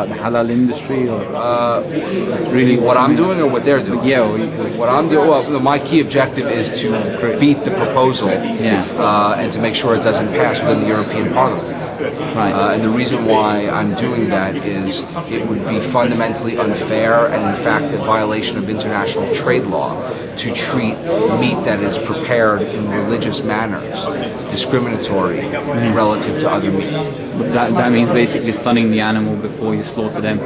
the halal industry, or Really, what I'm doing or what they're doing? yeah, What I'm doing, well, my key objective is to beat the proposal and to make sure it doesn't pass within the European Parliament. right. And the reason why I'm doing that is it would be fundamentally unfair and in fact a violation of international trade law to treat meat that is prepared in religious manners discriminatory relative to other meat. That means basically stunning the animal before you slaughter them,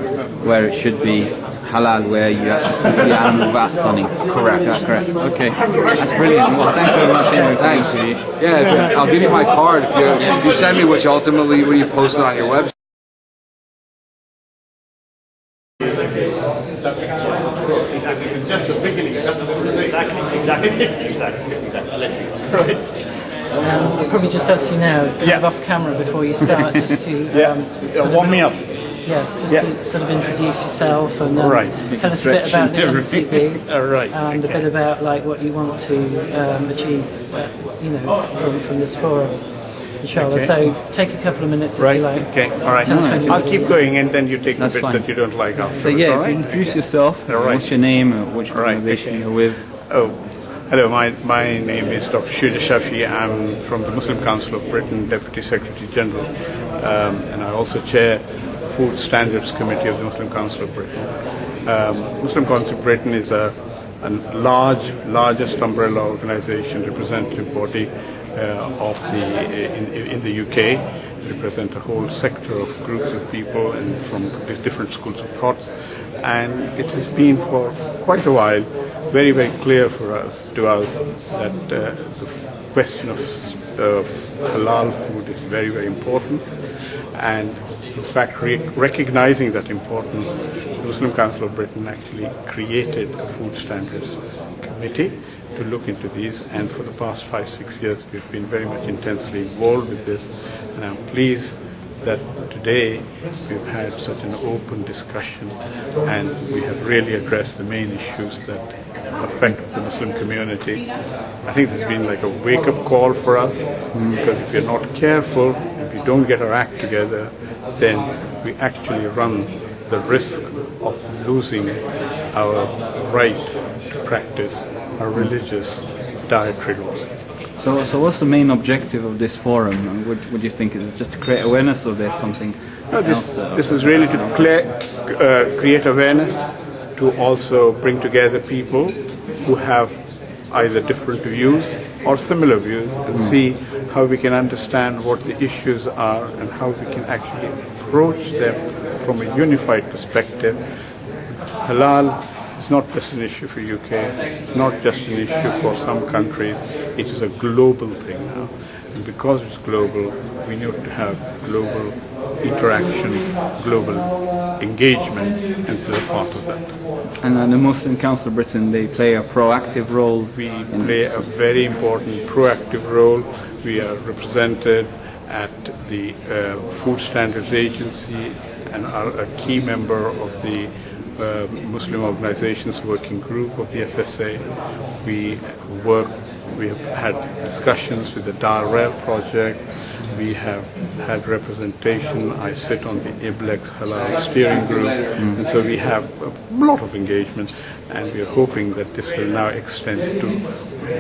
where it should be halal, where you actually slaughter the animal without stunning. Correct. That's correct. Okay, that's brilliant. Well, thanks very much, anyway. Thanks. Yeah, I'll give you my card if you send me what you post it on your website. Just the beginning. Exactly. Right. I'll probably just ask you now, kind of off camera before you start, just to sort warm me up. To sort of introduce yourself and tell us a bit about the MCB and a bit about like what you want to achieve, from this forum. Inshallah. Okay. So take a couple of minutes if you like. Okay. All right. Tell us when you're I'll ready. keep going, and then you take the That's bits fine. that you don't like after. So yeah, if you introduce yourself, what's your name, which organization you're with? Oh, hello. My name is Dr. Huda Shafi. I'm from the Muslim Council of Britain, Deputy Secretary General, and I also chair the Food Standards Committee of the Muslim Council of Britain. Muslim Council of Britain is a largest umbrella organization, representative body of in the UK. They represent a whole sector of groups of people and from different schools of thought, and it has been for quite a while very, very clear to us that the question of halal food is very, very important, and in fact recognizing that importance, the Muslim Council of Britain actually created a food standards committee to look into these, and for the past 5-6 years we've been very much intensely involved with this, and I'm pleased that today we've had such an open discussion and we have really addressed the main issues that affect the Muslim community. I think this has been like a wake-up call for us, because if we're not careful, if we don't get our act together, then we actually run the risk of losing our right to practice our religious dietary laws. So what's the main objective of this forum? What do you think? Is it just to create awareness, or there's something else? This is really to create awareness, to also bring together people who have either different views or similar views, and see how we can understand what the issues are and how we can actually approach them from a unified perspective. Halal is not just an issue for UK, it's not just an issue for some countries, it is a global thing now. And because it's global, we need to have global interaction, global engagement, and this is a part of that. And the Muslim Council of Britain, they play a proactive role. We play a very important proactive role. We are represented at the Food Standards Agency and are a key member of the Muslim Organizations Working Group of the FSA. We have had discussions with the Day1 project. We have had representation. I sit on the IBLEX Halal steering group, and so we have a lot of engagement, and we are hoping that this will now extend to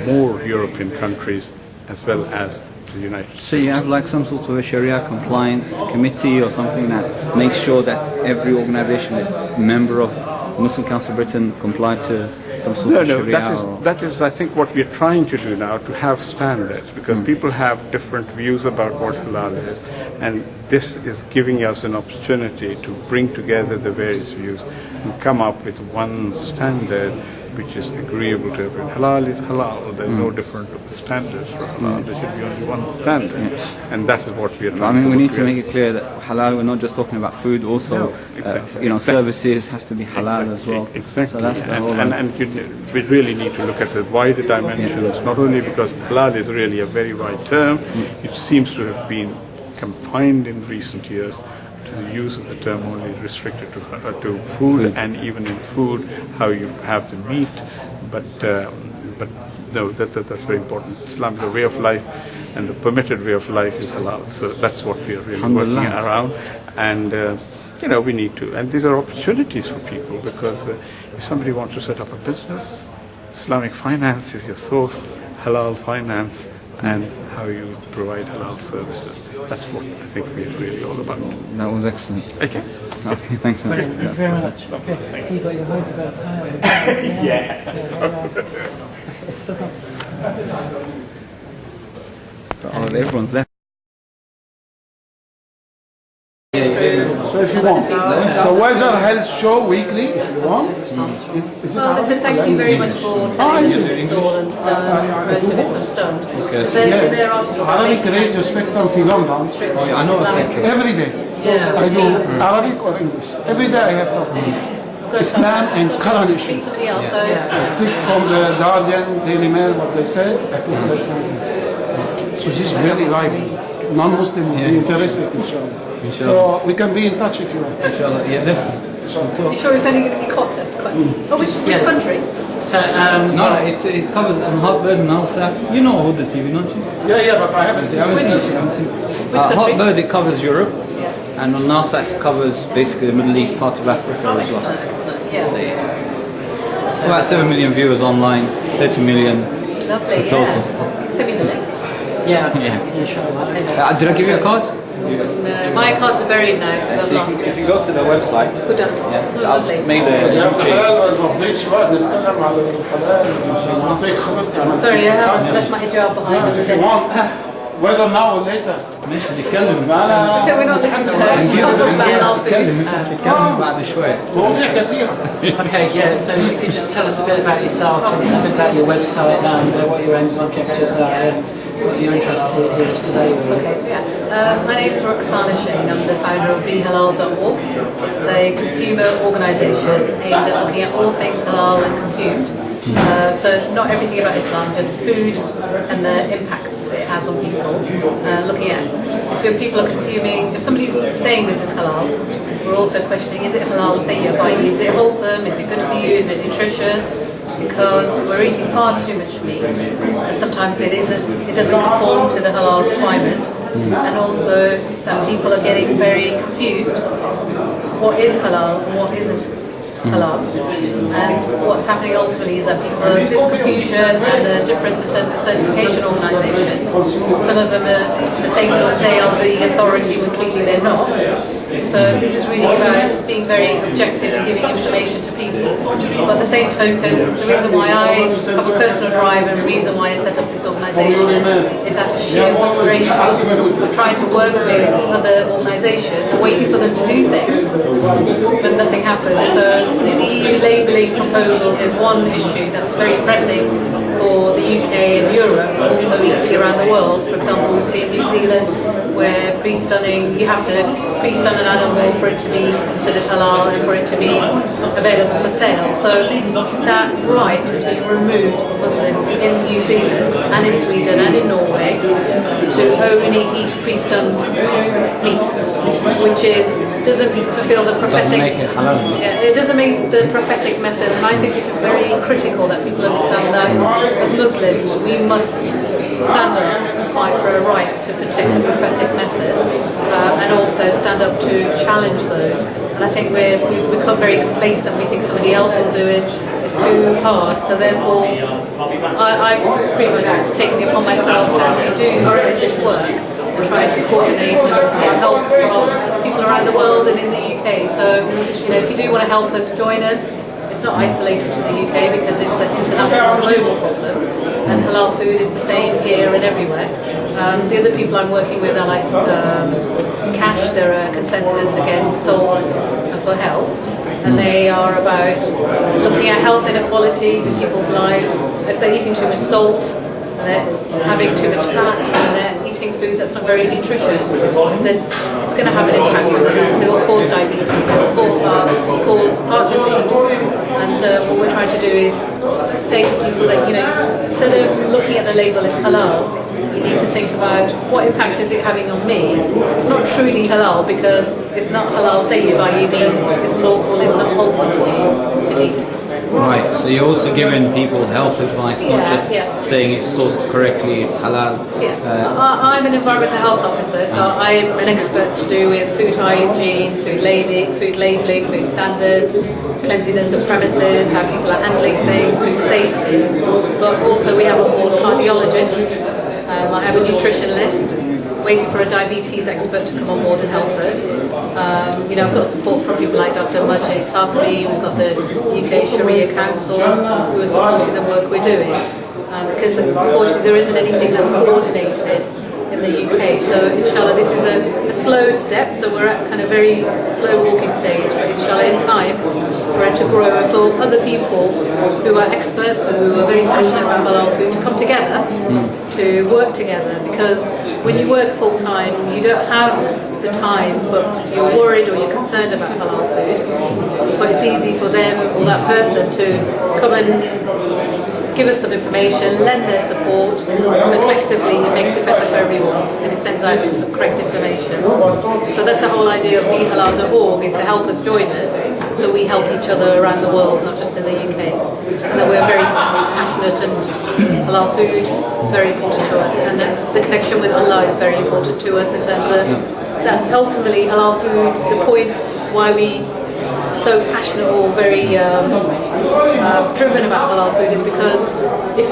more European countries as well as the United States. So you have like some sort of a Sharia compliance committee or something that makes sure that every organization that's a member of the Muslim Council of Britain comply to some sort of Sharia? That is, I think, what we are trying to do now, to have standards, because people have different views about what halal is, and this is giving us an opportunity to bring together the various views and come up with one standard which is agreeable to everyone. Halal is halal. There are no different standards for halal. There should be only one standard, and that is what we are trying to do. I mean, we need to make it clear that halal, we're not just talking about food, also, services has to be halal as well. Exactly. So that's the whole we really need to look at the wider dimensions, not only because halal is really a very wide term, it seems to have been confined in recent years to the use of the term only restricted to food, and even in food, how you have the meat, but no, that's very important. Islam is a way of life, and the permitted way of life is halal. So that's what we are really working around, and we need to, and these are opportunities for people, because if somebody wants to set up a business, Islamic finance is your source, halal finance, and how you provide halal services. That's what I think we're really all about. That was excellent. Okay. Okay, thanks. Brilliant. Thank you very much. Okay. So you got your hope about Halal. So everyone's left. So if you want. So weather health show weekly if you want. Well, listen, thank you very much for telling us it's all understood. Most of it's understood. Because their article Arabic radio spectrum في لندن. I know Every day. Yeah. I do Arabic or English. Every day I have topic. Islam and current Meet issues. somebody else, so I click from the Guardian, Daily Mail, what they said. I click the Islam. So this is very lively. Non-Muslim will be interested, inshallah. So we can be in touch if you want. Inshallah, yeah, definitely. you sure it's only going to be content? Oh, which country? So, No, it covers Hot Bird and Al South. You know Huda TV, don't you? Yeah, but I haven't seen it. Hot Bird, it covers Europe, and on Nasat it covers basically the Middle East, part of Africa as well. Excellent, yeah. About 7 million viewers online, 30 million Lovely, the total. yeah. Send me the link. yeah, inshallah. Did I give you a card? No, my cards are buried now because I've lost If it. you go to the website, Huda. yeah, Oh, lovely. I've made a UK. Sorry, I have left my hijab behind on the If you desk. want, whether now or later. مش نتكلم So we're not listening to her. She can't talk about halal food. نتكلم بعد شوي. مواضيع كثيرة. Okay, yeah, so if you could just tell us a bit about yourself and a bit about your website and what your aims and objectives are and what your interest here is today. Okay, yeah. My name is Roxana Shane. I'm the founder of BeHalal.org. It's a consumer organisation aimed at looking at all things halal and consumed. So not everything about Islam, just food and the impacts it has on people. Looking at if your people are consuming, if somebody's saying this is halal, we're also questioning, is it halal tayyib by you? Is it wholesome? Is it good for you? Is it nutritious? Because we're eating far too much meat, and sometimes it doesn't conform to the halal requirement, and also that people are getting very confused. What is halal and what isn't halal? And what's happening ultimately is that people are this confusion and the difference in terms of certification organisations. Some of them are saying to us they are the authority when clearly they're not. So this is really about being very objective and giving information to people. But at the same token, the reason why I have a personal drive and the reason why I set up this organisation is out of sheer frustration of trying to work with other organisations and waiting for them to do things, but nothing happens. So the EU labelling proposals is one issue that's very pressing for the UK and Europe, also equally around the world. For example, we see in New Zealand where pre-stunning, you have to pre-stun an animal for it to be considered halal and for it to be available for sale. So that right has been removed for Muslims in New Zealand and in Sweden and in Norway to only eat pre-stunned meat, which doesn't fulfill the prophetic. It doesn't make the prophetic method, and I think this is very critical that people understand that as Muslims we must stand up and fight for our rights to protect the prophetic method, and also stand up to challenge those. And I think we've become very complacent. We think somebody else will do it. It's too hard. So therefore, I've pretty much taken it upon myself to actually do this work and try to coordinate and get help from people around the world and in the UK. So, if you do want to help us, join us. It's not isolated to the UK because it's an international global problem, and halal food is the same here and everywhere. The other people I'm working with are like Cash, they're a consensus against salt for health, and they are about looking at health inequalities in people's lives. If they're eating too much salt, and they're having too much fat, and they're eating food that's not very nutritious, then it's going to have an impact on them. It will cause diabetes, it will cause heart disease. And what we're trying to do is say to people that, instead of looking at the label as halal, you need to think about what impact is it having on me. It's not truly halal because it's not halal tayyib, you mean it's lawful, it's not wholesome for you to eat. Right, so you're also giving people health advice, not Yeah, just yeah. saying it's stored correctly, it's halal. Yeah. I'm an environmental health officer, so I'm an expert to do with food hygiene, food labeling, food standards, cleanliness of premises, how people are handling things, food safety. But also we have on board cardiologists. I have a nutritionist, waiting for a diabetes expert to come on board and help us. You know, I've got support from people like Dr. Majid Fabri, we've got the UK Sharia Council who are supporting the work we're doing. Because unfortunately there isn't anything that's coordinated in the UK. So inshallah this is a slow step, so we're at kind of very slow walking stage, but inshallah in time we're to grow and for other people who are experts, who are very passionate about halal food to come together, to work together, because when you work full time you don't have the time, but you're worried or you're concerned about halal food, but it's easy for them or that person to come and give us some information, lend their support, so collectively it makes it better for everyone and it sends out correct information. So that's the whole idea of BeHalal.org, is to help us join us, so we help each other around the world, not just in the UK. And that we're very passionate, and halal food is very important to us, and the connection with Allah is very important to us in terms of that ultimately halal food, the point why we so passionate or very driven about halal food is because if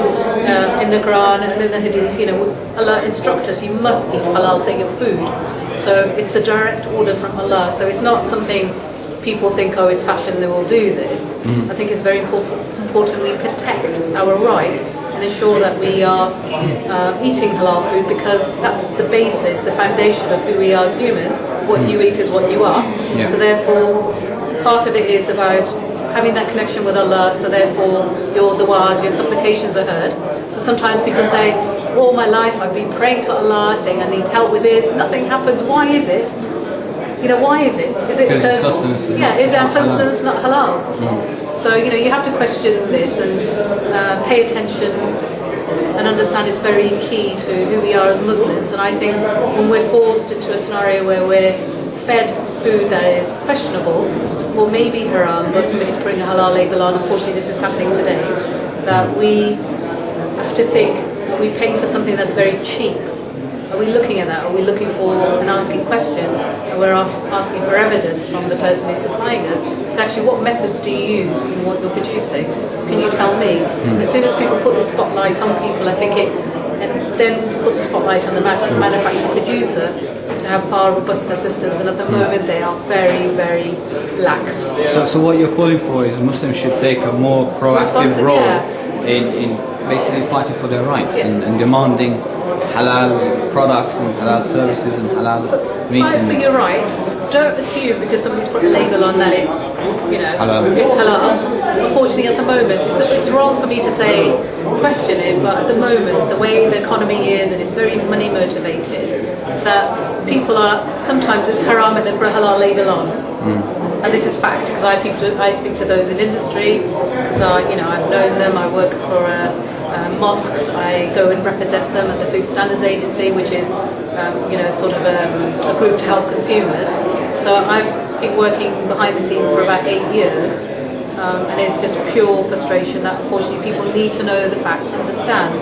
in the Quran and in the Hadith, you know, Allah instructs us, you must eat halal food. So it's a direct order from Allah. So it's not something people think, oh, it's fashion, they will do this. I think it's very important we protect our right and ensure that we are eating halal food, because that's the basis, the foundation of who we are as humans. What you eat is what you are. Yeah. So therefore, part of it is about having that connection with Allah, so therefore your du'as, your supplications are heard. So sometimes people say, all my life I've been praying to Allah, saying I need help with this, nothing happens, why is it? You know, why is it? Is it because sustenance is is our sustenance not halal? So, you know, you have to question this and pay attention and understand it's very key to who we are as Muslims. And I think when we're forced into a scenario where we're fed food that is questionable, or maybe haram, but somebody's putting a halal label on, unfortunately this is happening today, that we have to think, are we paying for something that's very cheap? Are we looking at that? Are we looking for and asking questions? And we're asking for evidence from the person who's supplying us to actually, what methods do you use in what you're producing? Can you tell me? As soon as people put the spotlight on people, I think it then puts a spotlight on the manufacturer producer to have far robuster systems, and at the moment they are very, very lax. So what you're calling for is Muslims should take a more proactive role in basically fighting for their rights and demanding halal products and halal services and halal meat. Fight for your rights. Don't assume because somebody's put a label on that it's, you know, halal. It's halal. Unfortunately, at the moment, it's wrong for me to say question it, but at the moment, the way the economy is, and it's very money motivated, that people are, sometimes it's haram and they put a halal label on. And this is fact, because I speak to those in industry, because I've known them. I work for mosques. I go and represent them at the Food Standards Agency, which is sort of a group to help consumers. So I've been working behind the scenes for about 8 years, and it's just pure frustration that unfortunately people need to know the facts, understand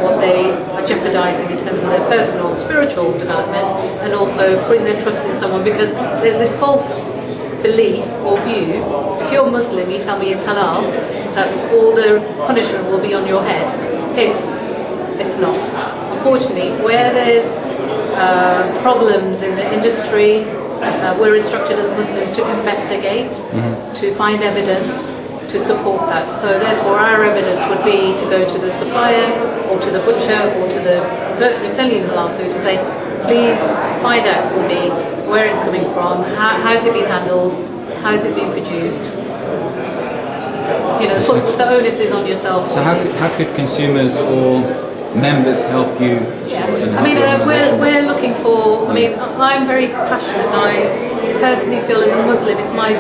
what they are jeopardizing in terms of their personal, spiritual development, and also putting their trust in someone, because there's this false belief or view. If you're Muslim, you tell me it's halal, that all the punishment will be on your head. If it's not. Unfortunately, where there's problems in the industry, we're instructed as Muslims to investigate, to find evidence, to support that. So therefore our evidence would be to go to the supplier or to the butcher or to the person who's selling the halal food to say, please find out for me where it's coming from, how's it been handled, how's it been produced. The onus is on yourself. So how could consumers or members help you? We're looking for, I'm very passionate, and I personally feel as a Muslim it's my